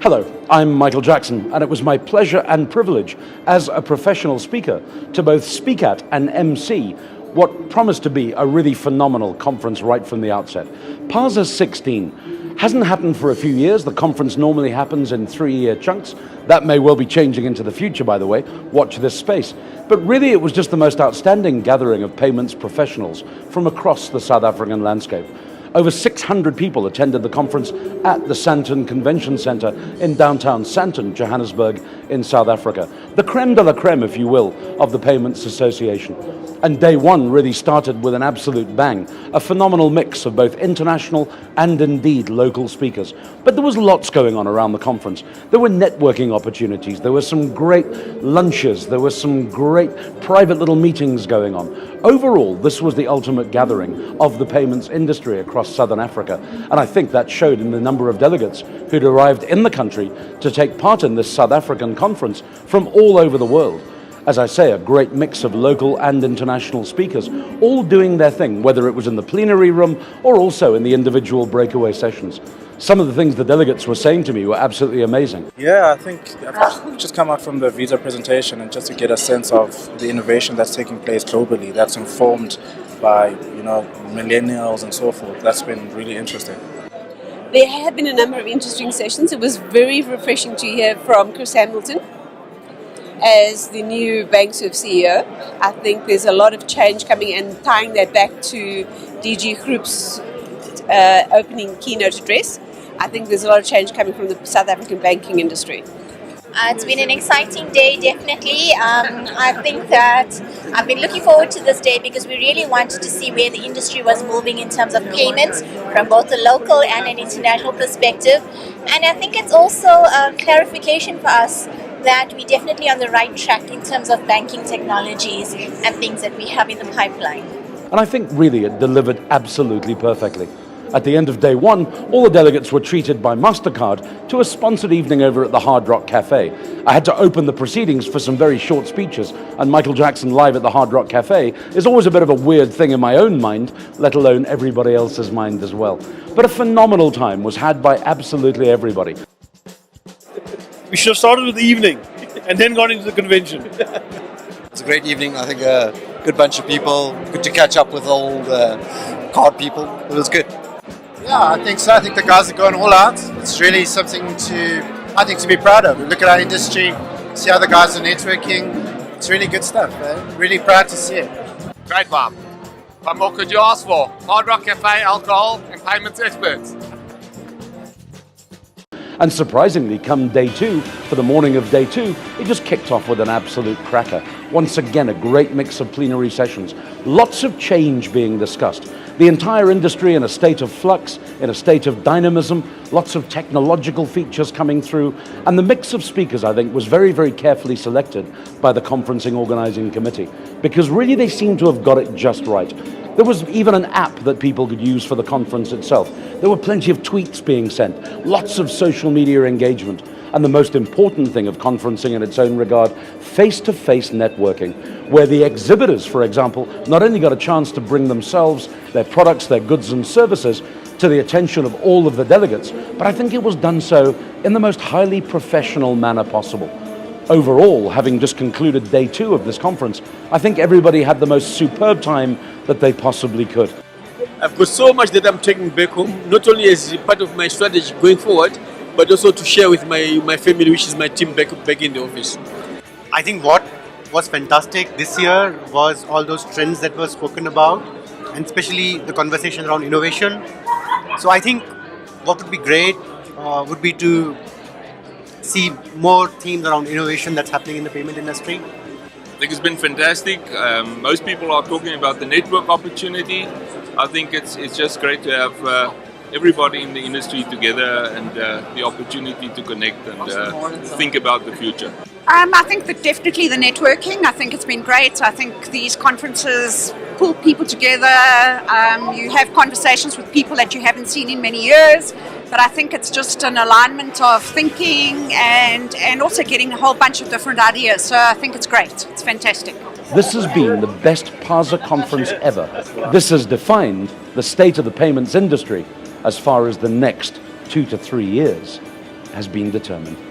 Hello, I'm Michael Jackson, and it was my pleasure and privilege as a professional speaker to both speak at and MC what promised to be a really phenomenal conference right from the outset. PASA 16 hasn't happened for a few years. The conference normally happens in 3-year chunks. That may well be changing into the future, by the way. Watch this space. But really, it was just the most outstanding gathering of payments professionals from across the South African landscape. Over 600 people attended the conference at the Sandton Convention Center in downtown Sandton, Johannesburg, in South Africa. The creme de la creme, if you will, of the Payments Association. And day one really started with an absolute bang, a phenomenal mix of both international and indeed local speakers. But there was lots going on around the conference. There were networking opportunities, there were some great lunches, there were some great private little meetings going on. Overall, this was the ultimate gathering of the payments industry across Southern Africa. And I think that showed in the number of delegates who'd arrived in the country to take part in this South African conference from all over the world. As I say, a great mix of local and international speakers, all doing their thing, whether it was in the plenary room or also in the individual breakaway sessions. Some of the things the delegates were saying to me were absolutely amazing. Yeah, I think I've just come out from the Visa presentation and just to get a sense of the innovation that's taking place globally, that's informed by, millennials and so forth. That's been really interesting. There have been a number of interesting sessions. It was very refreshing to hear from Chris Hamilton as the new Banksurf CEO. I think there's a lot of change coming, and tying that back to DG Group's opening keynote address. I think there's a lot of change coming from the South African banking industry. It's been an exciting day, definitely. I think that I've been looking forward to this day because we really wanted to see where the industry was moving in terms of payments from both a local and an international perspective. And I think it's also a clarification for us that we're definitely on the right track in terms of banking technologies and things that we have in the pipeline. And I think really it delivered absolutely perfectly. At the end of day one, all the delegates were treated by MasterCard to a sponsored evening over at the Hard Rock Cafe. I had to open the proceedings for some very short speeches, and Michael Jackson live at the Hard Rock Cafe is always a bit of a weird thing in my own mind, let alone everybody else's mind as well. But a phenomenal time was had by absolutely everybody. We should have started with the evening and then gone into the convention. It's a great evening. I think a good bunch of people. Good to catch up with all the card people. It was good. Yeah, I think so. I think the guys are going all out. It's really something to be proud of. Look at our industry, see how the guys are networking. It's really good stuff, man. Really proud to see it. Great vibe. What more could you ask for? Hard Rock Cafe, alcohol, and payments experts. And surprisingly, come day two, for the morning of day two, it just kicked off with an absolute cracker. Once again, a great mix of plenary sessions. Lots of change being discussed. The entire industry in a state of flux, in a state of dynamism, lots of technological features coming through. And the mix of speakers, I think, was very, very carefully selected by the conferencing organizing committee, because really they seem to have got it just right. There was even an app that people could use for the conference itself. There were plenty of tweets being sent, lots of social media engagement, and the most important thing of conferencing in its own regard, face-to-face networking, where the exhibitors, for example, not only got a chance to bring themselves, their products, their goods and services to the attention of all of the delegates, but I think it was done so in the most highly professional manner possible. Overall, having just concluded day two of this conference, I think everybody had the most superb time that they possibly could. I've got so much that I'm taking back home, not only as part of my strategy going forward, but also to share with my family, which is my team back in the office. I think what was fantastic this year was all those trends that were spoken about, and especially the conversation around innovation. So I think what would be great would be to see more themes around innovation that's happening in the payment industry. I think it's been fantastic. Most people are talking about the network opportunity. I think it's just great to have everybody in the industry together and the opportunity to connect and think about the future. I think that definitely the networking. I think it's been great. I think these conferences pull people together. You have conversations with people that you haven't seen in many years. But I think it's just an alignment of thinking and also getting a whole bunch of different ideas. So I think it's great. It's fantastic. This has been the best PASA conference ever. This has defined the state of the payments industry as far as the next 2 to 3 years has been determined.